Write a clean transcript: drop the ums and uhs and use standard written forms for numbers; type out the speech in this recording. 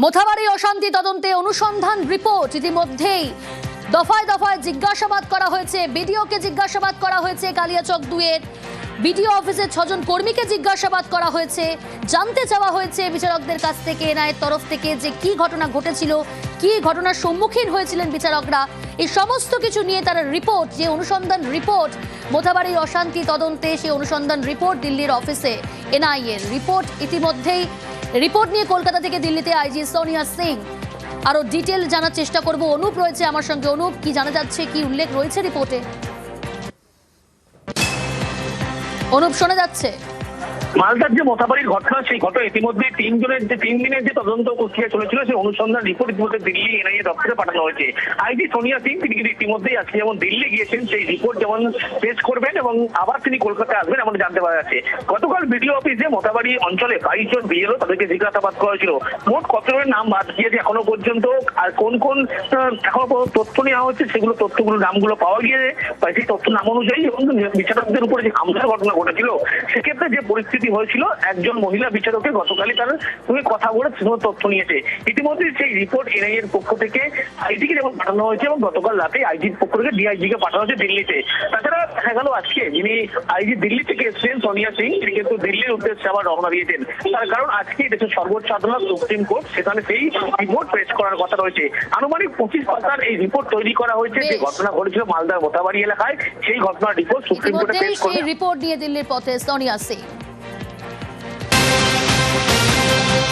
মোথাবাড়ি অশান্তি তদন্তে অনুসন্ধান রিপোর্ট ইতিমধ্যেই দফায় দফায় জিজ্ঞাসাবাদ করা হয়েছে। বিডিওকে জিজ্ঞাসাবাদ করা হয়েছে, কালিয়াচক 2 এর বিডিও অফিসের 6 জন কর্মীকে জিজ্ঞাসাবাদ করা হয়েছে। জানতে চাওয়া হয়েছে বিচারকদের কাছ থেকে, এনআইএর তরফ থেকে, যে কি ঘটনা ঘটেছিল, কি ঘটনার সম্মুখীন হয়েছিলেন বিচারকরা, এই সমস্ত কিছু নিয়ে তারা রিপোর্ট, যে অনুসন্ধান রিপোর্ট মোথাবাড়ির অশান্তি তদন্তে, সেই অনুসন্ধান রিপোর্ট দিল্লির অফিসে এনআইএর রিপোর্ট ইতিমধ্যেই। রিপোর্ট নিয়ে কলকাতা থেকে দিল্লিতে আইজি সোনিয়া সিং। আরো ডিটেল জানার চেষ্টা করব। অনুপ রয়েছে আমার সঙ্গে। অনুপ, কি জানা যাচ্ছে, কি উল্লেখ রয়েছে রিপোর্টে? অনুপ, শোনা যাচ্ছে? মালদার যে মোথাবাড়ির ঘটনা, সেই ঘটনা ইতিমধ্যে 3 দিনের যে তদন্ত প্রক্রিয়া চলেছিল, সেই অনুসন্ধান রিপোর্ট ইতিমধ্যে দিল্লি এনআইএ দপ্তরে পাঠানো হয়েছে। আইজি সোনিয়া সিং তিনি কিন্তু ইতিমধ্যেই আজকে যেমন দিল্লি গিয়েছেন, সেই রিপোর্ট যেমন পেশ করবেন এবং আবার তিনি কলকাতায় আসবেন এমন জানতে পারা যাচ্ছে। গতকাল বিডিও অফিসে মোথাবাড়ি অঞ্চলে 22 জন বিএলও তাদেরকে জিজ্ঞাসাবাদ করা হয়েছিল। মোট কতজনের নাম বাদ গিয়েছে এখনো পর্যন্ত, আর কোন কোন এখনো তথ্য নেওয়া হচ্ছে, সেগুলো তথ্যগুলো নামগুলো পাওয়া গিয়েছে। সেই তথ্য নাম অনুযায়ী এবং বিচারকদের উপরে যে হামলার ঘটনা ঘটেছিল, সেক্ষেত্রে যে পরিস্থিতি হয়েছিল, একজন মহিলা বিচারকের গতকালই তার সঙ্গে কথা বলে তথ্য নিয়েছে। ইতিমধ্যে সেই রিপোর্ট এনআইএ এর পক্ষ থেকে আইজিকে যেমন পাঠানো হয়েছে এবং গতকাল রাতে আইজির পক্ষ থেকে ডিআইজি কে পাঠানো হয়েছে দিল্লিতে। তাছাড়া দেখা গেল আজকে যিনি আইজি দিল্লি থেকে এসেছেন সোনিয়া সিং, তিনি কিন্তু দিল্লির উদ্দেশ্যে আবার রওনা দিয়েছেন। তার কারণ আজকে দেশের সর্বোচ্চ আদালত সুপ্রিম কোর্ট, সেখানে সেই রিপোর্ট পেশ করার কথা রয়েছে। আনুমানিক 25 পাতার এই রিপোর্ট তৈরি করা হয়েছে, যে ঘটনা ঘটেছিল মালদার মোথাবাড়ি এলাকায়, সেই ঘটনার রিপোর্ট সুপ্রিম কোর্টে পেশ করবে। সেই রিপোর্ট নিয়ে দিল্লির পথে সোনিয়া সিং।